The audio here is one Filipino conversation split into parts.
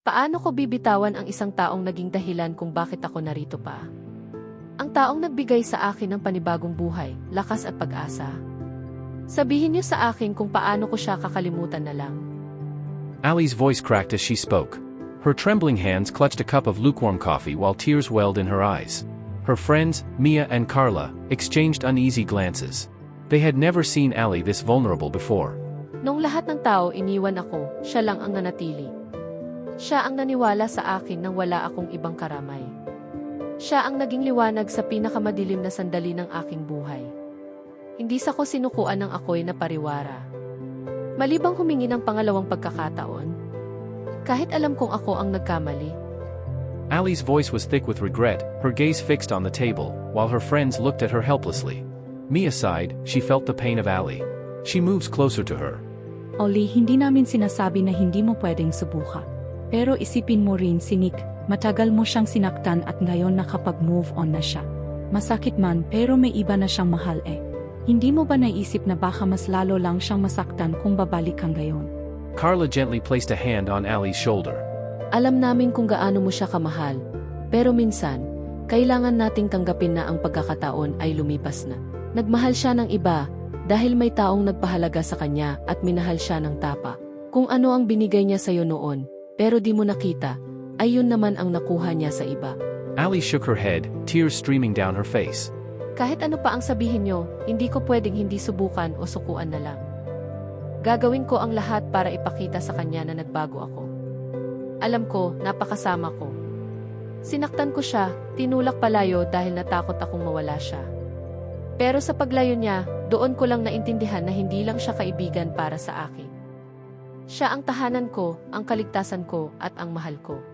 Paano ko bibitawan ang isang taong naging dahilan kung bakit ako narito pa? Ang taong nagbigay sa akin ng panibagong buhay, lakas at pag-asa. Sabihin niyo sa akin kung paano ko siya kakalimutan na lang. Allie's voice cracked as she spoke. Her trembling hands clutched a cup of lukewarm coffee while tears welled in her eyes. Her friends, Mia and Carla, exchanged uneasy glances. They had never seen Allie this vulnerable before. Nung lahat ng tao iniwan ako, siya lang ang nanatili. Siya ang naniwala sa akin nang wala akong ibang karamay. Siya ang naging liwanag sa pinakamadilim na sandali ng aking buhay. Hindi sa ko sinukuan ng ako'y napariwara. Malibang humingi ng pangalawang pagkakataon. Kahit alam kong ako ang nagkamali. Allie's voice was thick with regret, her gaze fixed on the table, while her friends looked at her helplessly. Mia sighed, she felt the pain of Allie. She moves closer to her. Ollie, hindi namin sinasabi na hindi mo pwedeng subukan. Pero isipin mo rin si Nick, matagal mo siyang sinaktan at ngayon nakapag-move on na siya. Masakit man pero may iba na siyang mahal eh. Hindi mo ba naisip na baka mas lalo lang siyang masaktan kung babalik kang gayon? Carla gently placed a hand on Allie's shoulder. Alam namin kung gaano mo siya kamahal. Pero minsan, kailangan nating tanggapin na ang pagkakataon ay lumipas na. Nagmahal siya ng iba dahil may taong nagpahalaga sa kanya at minahal siya ng tapa. Kung ano ang binigay niya sa'yo noon, pero di mo nakita, ay yun naman ang nakuha niya sa iba. Allie shook her head, tears streaming down her face. Kahit ano pa ang sabihin niyo, hindi ko pwedeng hindi subukan o sukuan na lang. Gagawin ko ang lahat para ipakita sa kanya na nagbago ako. Alam ko, napakasama ko. Sinaktan ko siya, tinulak palayo dahil natakot akong mawala siya. Pero sa paglayo niya, doon ko lang naintindihan na hindi lang siya kaibigan para sa akin. Siya ang tahanan ko, ang kaligtasan ko, at ang mahal ko.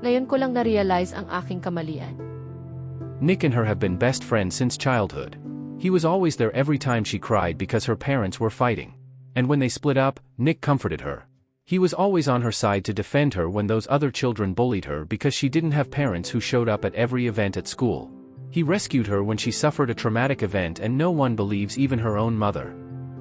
Ngayon ko lang na-realize ang aking kamalian. Nick and her have been best friends since childhood. He was always there every time she cried because her parents were fighting. And when they split up, Nick comforted her. He was always on her side to defend her when those other children bullied her because she didn't have parents who showed up at every event at school. He rescued her when she suffered a traumatic event and no one believes even her own mother.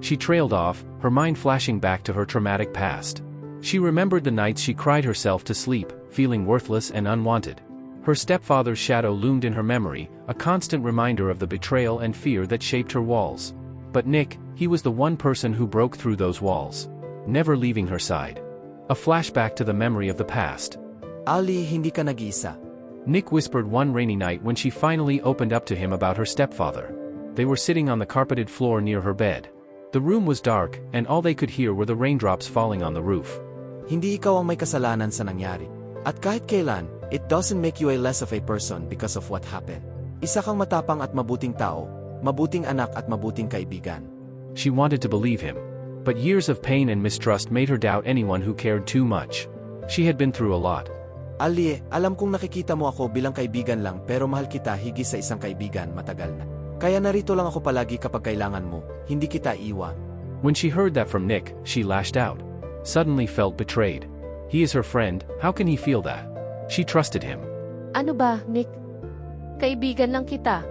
She trailed off, her mind flashing back to her traumatic past. She remembered the nights she cried herself to sleep, feeling worthless and unwanted. Her stepfather's shadow loomed in her memory, a constant reminder of the betrayal and fear that shaped her walls. But Nick, he was the one person who broke through those walls, never leaving her side. A flashback to the memory of the past. Allie, hindi ka nag-iisa. Nick whispered one rainy night when she finally opened up to him about her stepfather. They were sitting on the carpeted floor near her bed. The room was dark, and all they could hear were the raindrops falling on the roof. Hindi ikaw ang may kasalanan sa nangyari. At kahit kailan, it doesn't make you a less of a person because of what happened. Isa kang matapang at mabuting tao, mabuting anak at mabuting kaibigan. She wanted to believe him. But years of pain and mistrust made her doubt anyone who cared too much. She had been through a lot. Allie, alam kong nakikita mo ako bilang kaibigan lang pero mahal kita higit sa isang kaibigan matagal na. Kaya narito lang ako palagi kapag kailangan mo, hindi kita iwan. When she heard that from Nick, she lashed out. Suddenly felt betrayed. He is her friend, how can he feel that? She trusted him. Ano ba, Nick? Kaibigan lang kita.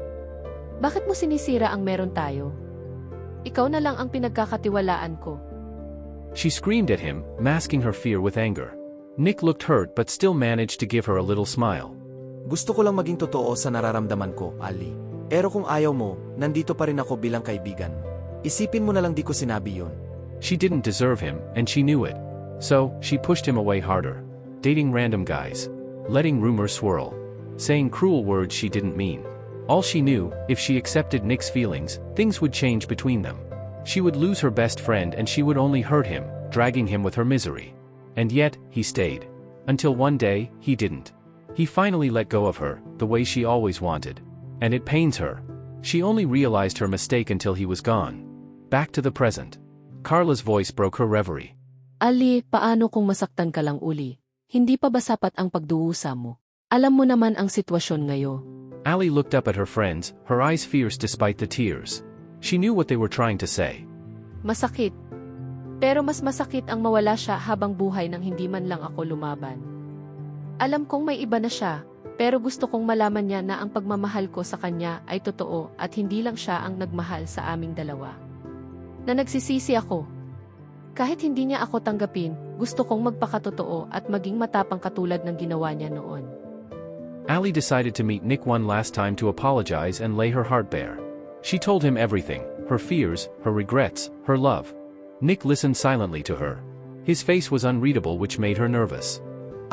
Bakit mo sinisira ang meron tayo? Ikaw na lang ang pinagkakatiwalaan ko. She screamed at him, masking her fear with anger. Nick looked hurt but still managed to give her a little smile. Gusto ko lang maging totoo sa nararamdaman ko, Allie. Pero kung ayaw mo, nandito pa rin ako bilang kaibigan. Isipin mo na lang di ko sinabi yun. She didn't deserve him, and she knew it. So, she pushed him away harder. Dating random guys. Letting rumors swirl. Saying cruel words she didn't mean. All she knew, if she accepted Nick's feelings, things would change between them. She would lose her best friend and she would only hurt him, dragging him with her misery. And yet, he stayed. Until one day, he didn't. He finally let go of her, the way she always wanted. And it pains her. She only realized her mistake until he was gone. Back to the present. Carla's voice broke her reverie. Allie, paano kung masaktan ka lang uli? Hindi pa ba sapat ang pagdurusa mo? Alam mo naman ang sitwasyon ngayon. Allie looked up at her friends, her eyes fierce despite the tears. She knew what they were trying to say. Masakit. Pero mas masakit ang mawala siya habang buhay nang hindi man lang ako lumaban. Alam kong may iba na siya, pero gusto kong malaman niya na ang pagmamahal ko sa kanya ay totoo at hindi lang siya ang nagmahal sa aming dalawa. Na nagsisisi ako. Kahit hindi niya ako tanggapin, gusto kong magpakatotoo at maging matapang katulad ng ginawa niya noon. Allie decided to meet Nick one last time to apologize and lay her heart bare. She told him everything, her fears, her regrets, her love. Nick listened silently to her. His face was unreadable, which made her nervous.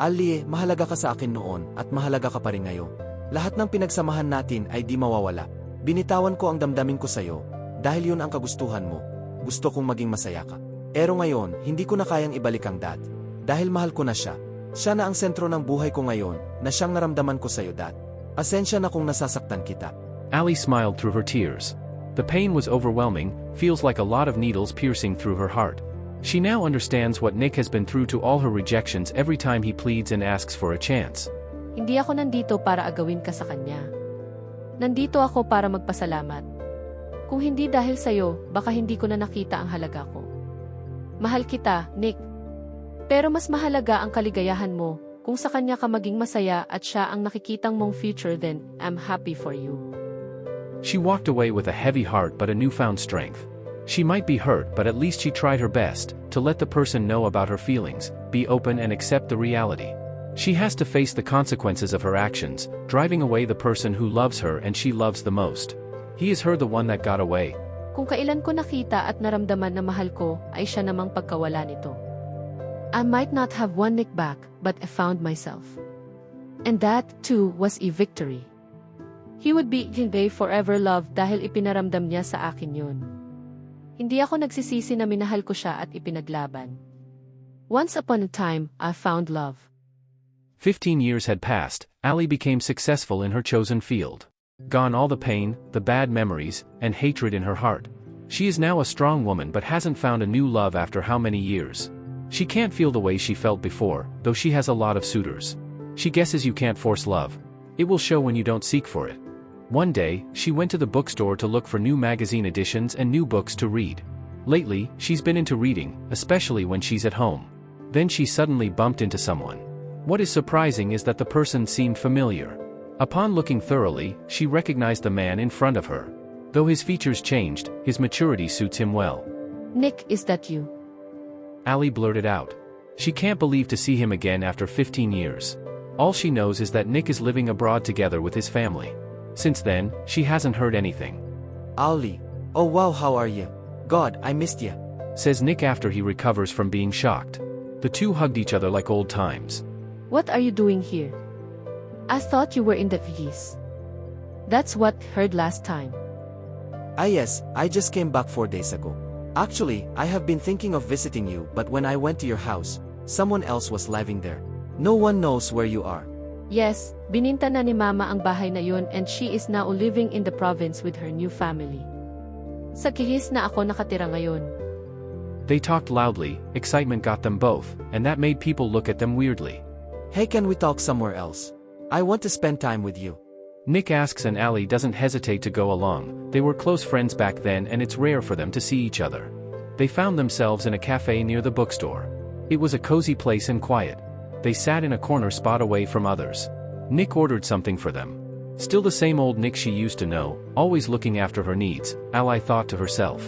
Allie, mahalaga ka sa akin noon at mahalaga ka pa rin ngayon. Lahat ng pinagsamahan natin ay di mawawala. Binitawan ko ang damdamin ko sa'yo, dahil yun ang kagustuhan mo. Gusto kong maging masaya ka. Pero ngayon, hindi ko na kayang ibalik ang dad. Dahil mahal ko na siya. Siya na ang sentro ng buhay ko ngayon, na siyang naramdaman ko sa'yo, dad. Pasensya na kung nasasaktan kita. Allie smiled through her tears. The pain was overwhelming, feels like a lot of needles piercing through her heart. She now understands what Nick has been through to all her rejections every time he pleads and asks for a chance. Hindi ako nandito para agawin ka sa kanya. Nandito ako para magpasalamat. Kung hindi dahil sa'yo, baka hindi ko na nakita ang halaga ko. Mahal kita, Nick. Pero mas mahalaga ang kaligayahan mo. Kung sa kanya ka maging masaya at siya ang nakikitang mong future, then I'm happy for you. She walked away with a heavy heart but a newfound strength. She might be hurt, but at least she tried her best to let the person know about her feelings, be open and accept the reality. She has to face the consequences of her actions, driving away the person who loves her and she loves the most. He is her the one that got away. Kung kailan ko nakita at naramdaman na mahal ko, ay siya namang pagkawala nito. I might not have won Nick back, but I found myself. And that, too, was a victory. He would be today forever loved dahil ipinaramdam niya sa akin yun. Hindi ako nagsisisi na minahal ko siya at ipinaglaban. Once upon a time, I found love. 15 years had passed. Allie became successful in her chosen field. Gone all the pain, the bad memories, and hatred in her heart. She is now a strong woman but hasn't found a new love after how many years. She can't feel the way she felt before, though she has a lot of suitors. She guesses you can't force love. It will show when you don't seek for it. One day, she went to the bookstore to look for new magazine editions and new books to read. Lately, she's been into reading, especially when she's at home. Then she suddenly bumped into someone. What is surprising is that the person seemed familiar. Upon looking thoroughly, she recognized the man in front of her. Though his features changed, his maturity suits him well. Nick, is that you? Allie blurted out. She can't believe to see him again after 15 years. All she knows is that Nick is living abroad together with his family. Since then, she hasn't heard anything. Allie, oh wow, how are you? God, I missed you. Says Nick after he recovers from being shocked. The two hugged each other like old times. What are you doing here? I thought you were in the V's. That's what heard last time. Ah yes, I just came back 4 days ago. Actually, I have been thinking of visiting you, but when I went to your house, someone else was living there. No one knows where you are. Yes, bininta na ni Mama ang bahay na yun and she is now living in the province with her new family. Sa Kihis na ako nakatira ngayon. They talked loudly, excitement got them both, and that made people look at them weirdly. Hey, can we talk somewhere else? I want to spend time with you. Nick asks and Allie doesn't hesitate to go along. They were close friends back then and it's rare for them to see each other. They found themselves in a cafe near the bookstore. It was a cozy place and quiet. They sat in a corner spot away from others. Nick ordered something for them. Still the same old Nick she used to know, always looking after her needs, Allie thought to herself.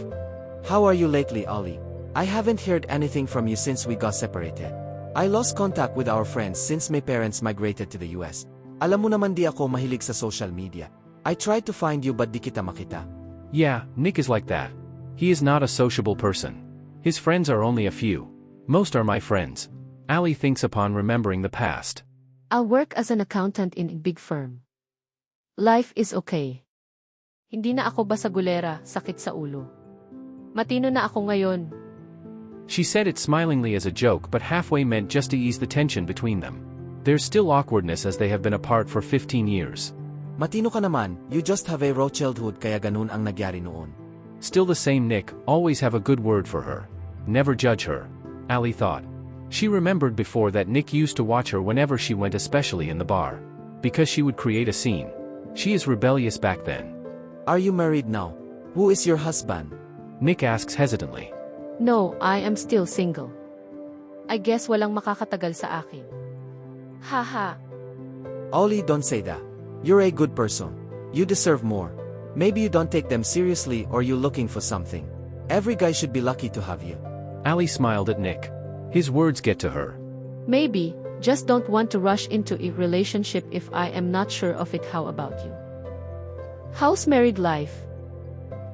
How are you lately, Allie? I haven't heard anything from you since we got separated. I lost contact with our friends since my parents migrated to the US. Alam mo naman di ako mahilig sa social media. I tried to find you but di kita makita. Yeah, Nick is like that. He is not a sociable person. His friends are only a few. Most are my friends. Allie thinks upon remembering the past. I'll work as an accountant in a big firm. Life is okay. Hindi na ako basagulera, sakit sa ulo. Matino na ako ngayon. She said it smilingly as a joke but halfway meant just to ease the tension between them. There's still awkwardness as they have been apart for 15 years. Matino ka naman, you just have a raw childhood kaya ganun ang nagyari noon. Still the same Nick, always have a good word for her. Never judge her. Allie thought. She remembered before that Nick used to watch her whenever she went, especially in the bar. Because she would create a scene. She is rebellious back then. Are you married now? Who is your husband? Nick asks hesitantly. No, I am still single. I guess walang makakatagal sa akin. Haha. Ollie, don't say that. You're a good person. You deserve more. Maybe you don't take them seriously or you're looking for something. Every guy should be lucky to have you. Allie smiled at Nick. His words get to her. Maybe, just don't want to rush into a relationship if I am not sure of it. How about you? How's married life?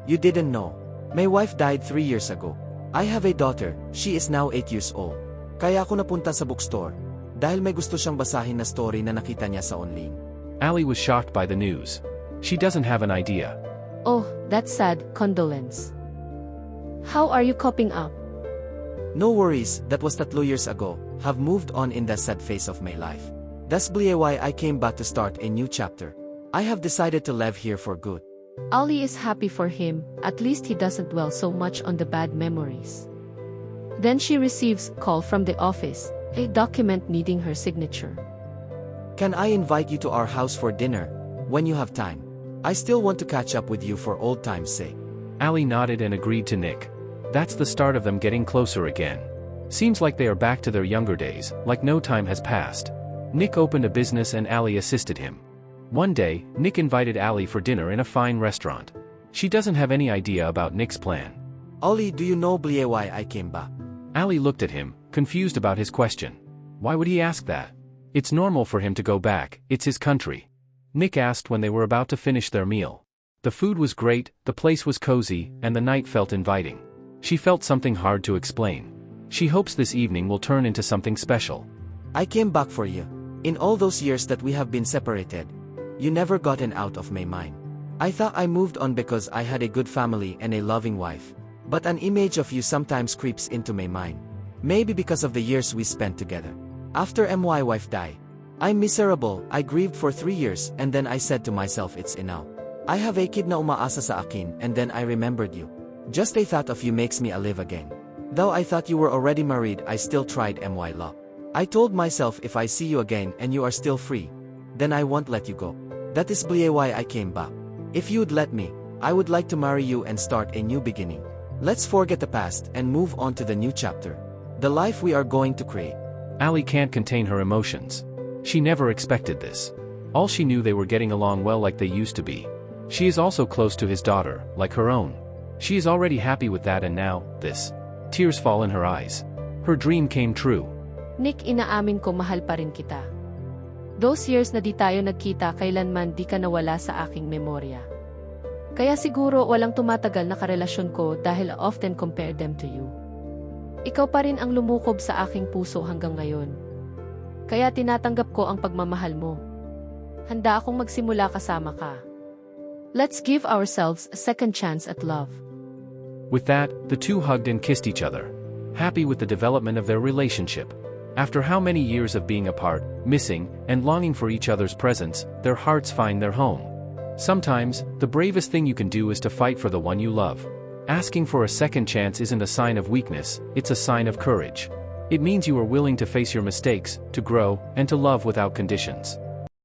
You didn't know. My wife died 3 years ago. I have a daughter, she is now 8 years old. Kaya ako napunta sa bookstore. Dahil may gusto siyang basahin na story na nakita niya sa online. Allie was shocked by the news. She doesn't have an idea. Oh, that's sad, condolence. How are you coping up? No worries, that was 3 years ago. Have moved on in that sad phase of my life. That's why I came back to start a new chapter. I have decided to live here for good. Allie is happy for him, at least he doesn't dwell so much on the bad memories. Then she receives a call from the office, a document needing her signature. Can I invite you to our house for dinner, when you have time? I still want to catch up with you for old time's sake. Allie nodded and agreed to Nick. That's the start of them getting closer again. Seems like they are back to their younger days, like no time has passed. Nick opened a business and Allie assisted him. One day, Nick invited Allie for dinner in a fine restaurant. She doesn't have any idea about Nick's plan. Ollie, do you know why I came back? Allie looked at him, confused about his question. Why would he ask that? It's normal for him to go back, it's his country. Nick asked when they were about to finish their meal. The food was great, the place was cozy, and the night felt inviting. She felt something hard to explain. She hopes this evening will turn into something special. I came back for you. In all those years that we have been separated, you never gotten out of my mind. I thought I moved on because I had a good family and a loving wife. But an image of you sometimes creeps into my mind. Maybe because of the years we spent together. After my wife died, I'm miserable. I grieved for 3 years and then I said to myself it's enough. I have a kid na umaasa sa akin and then I remembered you. Just a thought of you makes me alive again. Though I thought you were already married, I still tried my luck. I told myself if I see you again and you are still free, then I won't let you go. That is why I came back. If you'd let me, I would like to marry you and start a new beginning. Let's forget the past and move on to the new chapter. The life we are going to create. Allie can't contain her emotions. She never expected this. All she knew they were getting along well like they used to be. She is also close to his daughter, like her own. She is already happy with that and now, this. Tears fall in her eyes. Her dream came true. Nick, inaamin ko mahal pa rin kita. Those years na di tayo nagkita, kailanman di ka nawala sa aking memorya. Kaya siguro walang tumatagal na karelasyon ko dahil I often compare them to you. Ikaw pa rin ang lumukob sa aking puso hanggang ngayon. Kaya tinatanggap ko ang pagmamahal mo. Handa akong magsimula kasama ka. Let's give ourselves a second chance at love. With that, the two hugged and kissed each other, happy with the development of their relationship. After how many years of being apart, missing, and longing for each other's presence, their hearts find their home. Sometimes, the bravest thing you can do is to fight for the one you love. Asking for a second chance isn't a sign of weakness, it's a sign of courage. It means you are willing to face your mistakes, to grow, and to love without conditions.